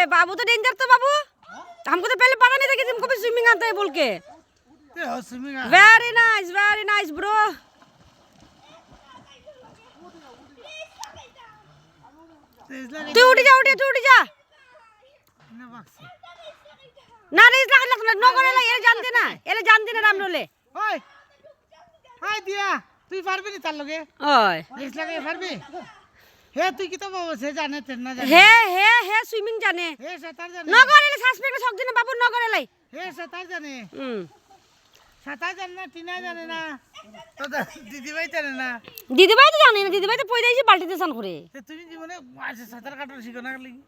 बाबू तो डेंजर तो बाबू हमको तो पहले पता नहीं था कि तुमको भी स्विमिंग आता है बोल के वेरी नाइस ब्रो तू उठ जा ना रीस लग नो करे ये जानते ना राम रोले ওই হাই দিয়া তুই পারবি নি তার লগে ओय রিস লাগে পারবি হে তুই কি তো বাবা সে জানে তেন না জানে हे स्विमिंग जाने হে সাঁতার জানে न गरेले सासपेट शक दिन बाबू न गरेलाई হে সাঁতার জানে সাঁতার জানে না টিনা জানে না তো দিদি ভাই জানে না दीदी भाई तो जाने ना दीदी भाई तो पई जाइছি বালতিতে স্নান করে তুমি জীবনে সাঁতার কাটার শিখো না লাগি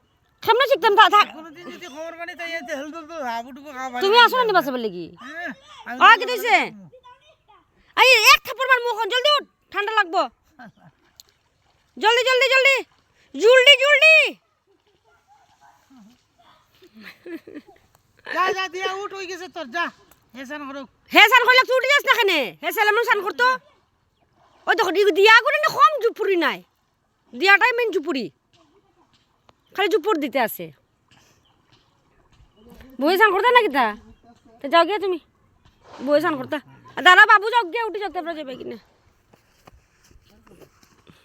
কেমনে শিখতাম থাক কোনদিন যদি খবর পানি তাই হেল দল হাবুটুকু খাওয়া তুমি আসো না বাসা বলে কি আ কি দিছে আই এক থাপ্পড় মার মুখ জলদি উঠ ঠান্ডা লাগবো জলদি যা দিয়া উঠ হই গেছে তোর যা হেসান করো হে সান কইলা তুই উঠে যাস না কেনে হে সালাম সান করতো ওই দেখো দিয়া করে না কম জুপুরি নাই দিয়াটাই মেন জুপুরি খালি জুপুর দিতে আছে বই সান করতা না কিতা তো যাও গিয়া তুমি বই সান করতা দাদা বাবু যাও গিয়া উঠে যাও তারপরে যাবে কিনা